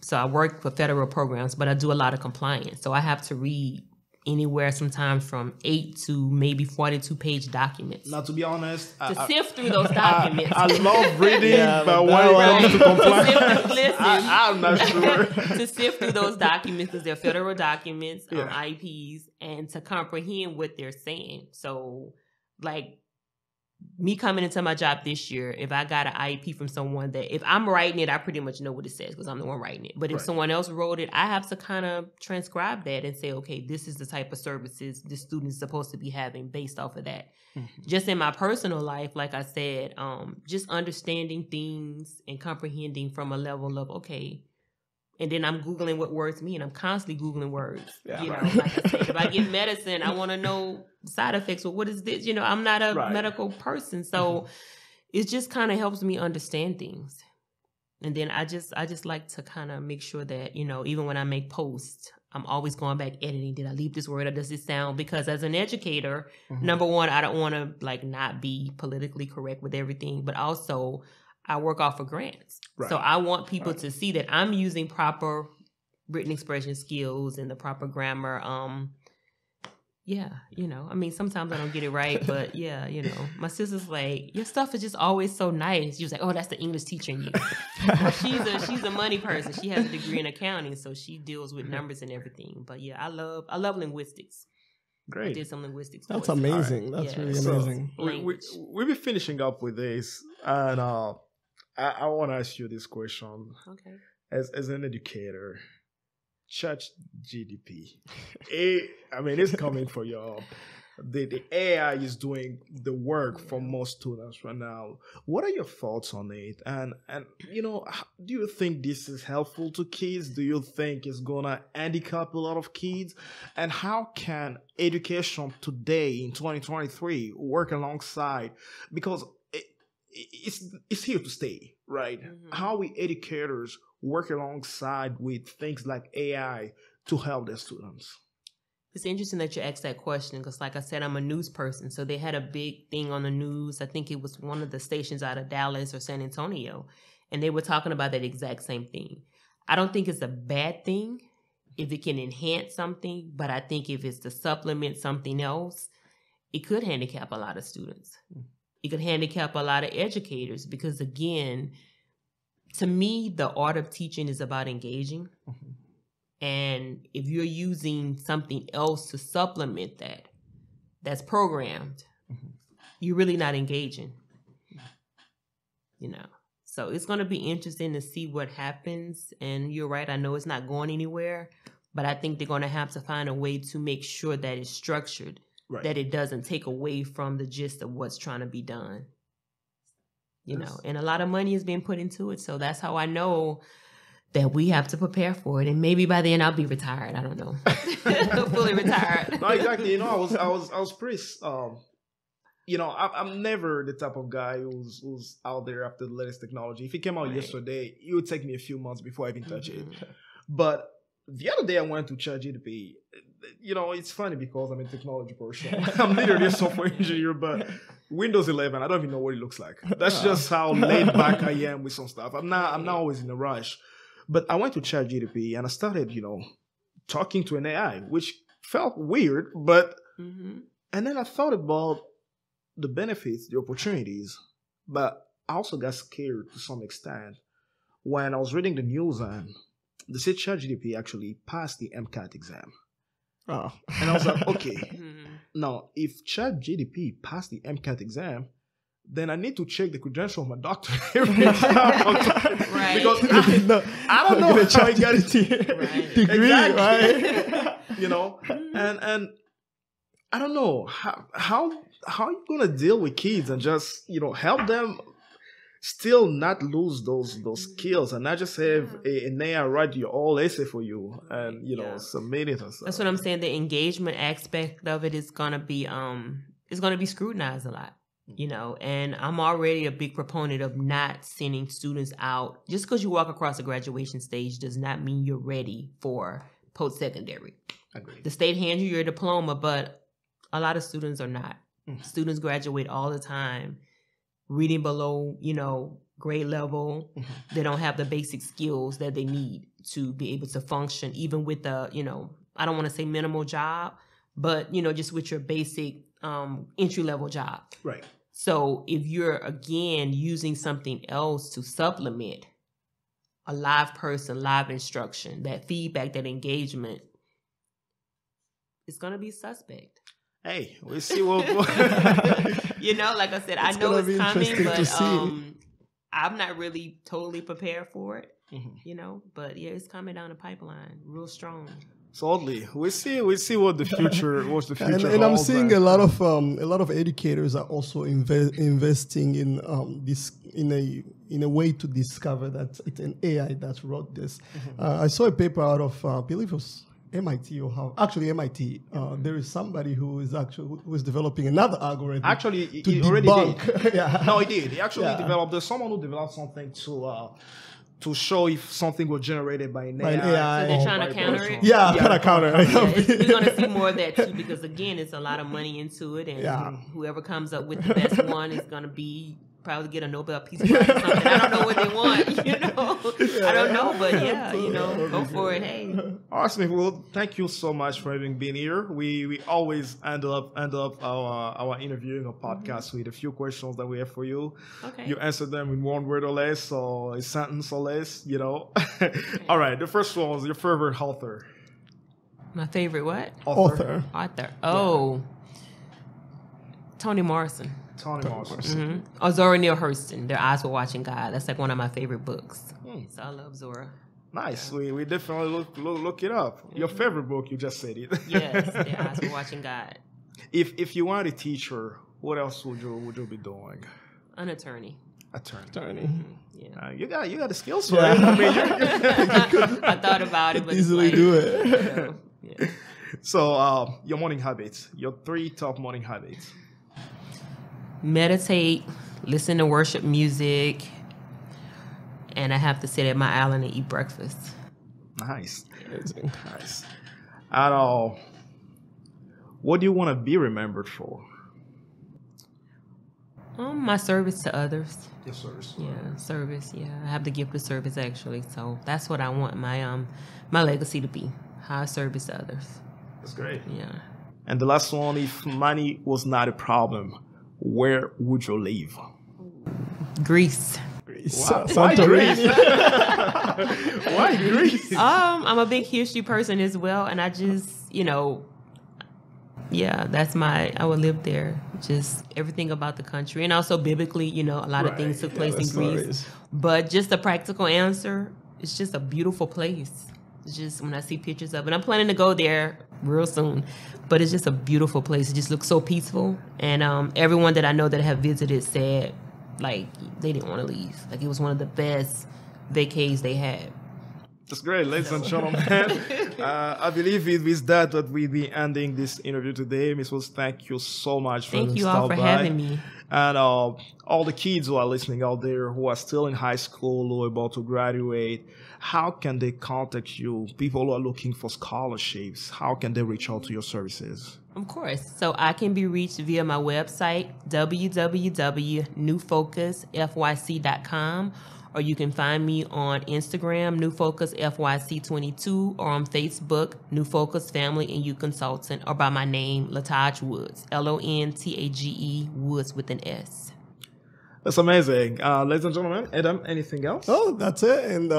so I work for federal programs, but I do a lot of compliance. So I have to read anywhere sometimes from 8 to maybe 42-page documents. Now, to be honest, to sift through those documents. I love reading, but when it comes to compliance, I'm not sure. To sift through those documents, because they're federal documents, IEPs, and to comprehend what they're saying. So, like, me coming into my job this year, if I got an IEP from someone that, if I'm writing it, I pretty much know what it says because I'm the one writing it. But if someone else wrote it, I have to kind of transcribe that and say, okay, this is the type of services the student is supposed to be having based off of that. Just in my personal life, like I said, just understanding things and comprehending from a level of, okay, and then I'm Googling what words mean. I'm constantly Googling words. You know, like I said, if I get medicine, I want to know side effects. Well, what is this? You know, I'm not a medical person. So it just kind of helps me understand things. And then I just like to kind of make sure that, you know, even when I make posts, I'm always going back editing. Did I leave this word or does this sound? Because as an educator, number one, I don't want to like not be politically correct with everything, but also I work off of grants. So I want people to see that I'm using proper written expression skills and the proper grammar. You know, I mean, sometimes I don't get it right, but you know, my sister's like, your stuff is just always so nice. She was like, oh, that's the English teacher in you. Well, she's a money person. She has a degree in accounting, so she deals with numbers and everything. But yeah, I love linguistics. Great. I did some linguistics. That's amazing. Right. That's really amazing. We'll be finishing up with this, and I want to ask you this question. Okay. As an educator, ChatGPT, I mean, it's coming for your the AI is doing the work for most students right now. What are your thoughts on it? And do you think this is helpful to kids? Do you think it's gonna handicap a lot of kids? And how can education today in 2023 work alongside? Because it's here to stay, right? How we educators work alongside with things like AI to help their students. It's interesting that you asked that question because, like I said, I'm a news person. So they had a big thing on the news. I think it was one of the stations out of Dallas or San Antonio. And they were talking about that exact same thing. I don't think it's a bad thing if it can enhance something. But I think if it's to supplement something else, it could handicap a lot of students. It could handicap a lot of educators because, again, to me, the art of teaching is about engaging. And if you're using something else to supplement that, that's programmed, you're really not engaging, So it's going to be interesting to see what happens. And you're right, I know it's not going anywhere, but I think they're going to have to find a way to make sure that it's structured, that it doesn't take away from the gist of what's trying to be done. And a lot of money is being put into it. So that's how I know that we have to prepare for it. And maybe by then I'll be retired. I don't know. Fully retired. No, exactly. I was pretty, I'm never the type of guy who's out there after the latest technology. If it came out yesterday, it would take me a few months before I even touch it. But the other day I went to ChatGPT. It's funny because I'm a technology person. I'm literally a software engineer, but Windows 11, I don't even know what it looks like. That's just how laid back I am with some stuff. I'm not always in a rush. But I went to ChatGPT and I started, talking to an AI, which felt weird, but and then I thought about the benefits, the opportunities, but I also got scared to some extent when I was reading the news and they said ChatGPT actually passed the MCAT exam. Oh. And I was like, okay, now if ChatGPT passed the MCAT exam, then I need to check the credential of my doctor every time. Right. Because I don't know how I got it. Degree, exactly. right? And I don't know how are you gonna deal with kids and just help them still not lose those skills and not just have an AI write your whole essay for you and submit it or something. That's what I'm saying. The engagement aspect of it is gonna be scrutinized a lot. And I'm already a big proponent of not sending students out. Just because you walk across the graduation stage does not mean you're ready for post-secondary. Agreed. The state hands you your diploma, but a lot of students are not. Students graduate all the time, reading below, grade level. They don't have the basic skills that they need to be able to function, even with the, I don't want to say minimal job, but, just with your basic entry-level job. Right. So if you're, again, using something else to supplement a live person, live instruction, that feedback, that engagement, it's going to be suspect. Hey, we'll see what... like I said, I know it's coming, but I'm not really totally prepared for it, But, yeah, it's coming down the pipeline real strong. Totally. We see what the future and I'm seeing a lot of educators are also investing in this in a way to discover that it's an AI that wrote this. I saw a paper out of I believe it was MIT or MIT. There is somebody who is developing another algorithm. Actually, he already did. Yeah. No, he did. He actually developed. There's someone who developed something to show if something was generated by an AI. So they're trying to counter it? Yeah, trying to counter it. We're going to see more of that too because, again, it's a lot of money into it. And whoever comes up with the best one is going to probably get a Nobel Peace Prize or something. I don't know what they want, I don't know, but go for it. Hey. Awesome. Well, thank you so much for having been here. We always end up our interviewing or podcast with a few questions that we have for you. Okay. You answer them in one word or less, or a sentence or less. All right. The first one was your favorite author. My favorite what? Author. Oh, Toni Morrison. Toni Morrison. Or Zora Neale Hurston. Their Eyes Were Watching God. That's like one of my favorite books. So I love Zora. Nice. We definitely look it up. Your favorite book, you just said it. Yes, Their Eyes Were Watching God. If you weren't a teacher, what else would you be doing? An attorney. Attorney. Yeah. You got the skills for it. I mean, I thought about it, but Easily it's do like, it. you know, yeah. So, your morning habits, your 3 top morning habits. Meditate, listen to worship music, and I have to sit at my island and eat breakfast. Nice. Nice. And what do you want to be remembered for? My service to others. Your service. Yeah, service. Yeah, I have the gift of service actually, so that's what I want my legacy to be. How I service to others. That's great. Yeah. And the last one, if money was not a problem, where would you live? Greece. Wow. Why Santorini. Greece? Why Greece? I'm a big history person as well, and I just, I would live there. Just everything about the country, and also biblically, a lot of things took place in Greece. But just the practical answer, it's just a beautiful place. It's just when I see pictures of it, I'm planning to go there real soon. But it's just a beautiful place. It just looks so peaceful, and everyone that I know that have visited said, like, they didn't want to leave. Like, it was one of the best vacays they had. That's great, ladies and gentlemen. I believe it is that we'll be ending this interview today. Miss Woods, thank you so much for Thank you all for having me. And all the kids who are listening out there who are still in high school or about to graduate, how can they contact you? People who are looking for scholarships, how can they reach out to your services? Of course. So I can be reached via my website, www.newfocusfyc.com, or you can find me on Instagram, NewFocusFYC22, or on Facebook, New Focus Family and Youth Consultant, or by my name, Lontage Woods, Lontage Woods with an S. That's amazing. Ladies and gentlemen, Adam, anything else? Oh, that's it. And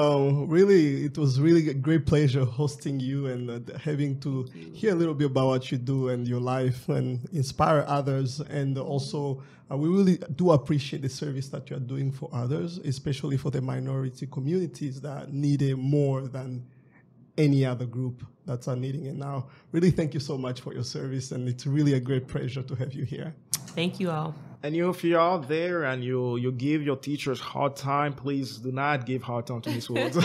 really, it was really a great pleasure hosting you and having to hear a little bit about what you do and your life and inspire others. And also, we really do appreciate the service that you are doing for others, especially for the minority communities that need it more than any other group that's needing it now. Really, thank you so much for your service. And it's really a great pleasure to have you here. Thank you all. And if you're out there and you give your teachers hard time, please do not give hard time to Miss Woods.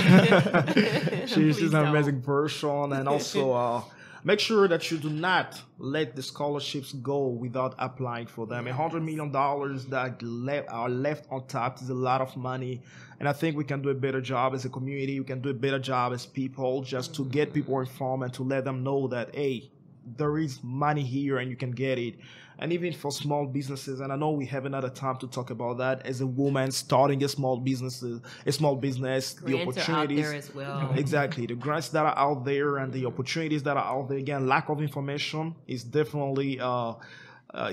She's an amazing person. And also make sure that you do not let the scholarships go without applying for them. $100 million that are left on top is a lot of money. And I think we can do a better job as a community. We can do a better job as people just to get people informed and to let them know that, hey, there is money here and you can get it. And even for small businesses, and I know we have another time to talk about that, as a woman starting a small business, the opportunities. Are out there as well. Exactly. The grants that are out there and the opportunities that are out there. Again, lack of information is definitely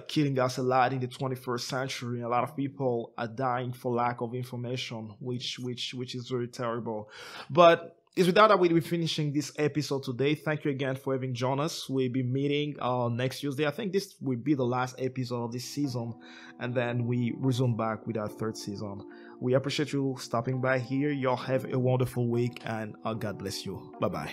killing us a lot in the 21st century. A lot of people are dying for lack of information, which is very terrible. But it's with that we'll be finishing this episode today. Thank you again for having joined us. We'll be meeting next Tuesday. I think this will be the last episode of this season, and then we resume back with our 3rd season. We appreciate you stopping by here. Y'all have a wonderful week, and God bless you. Bye-bye.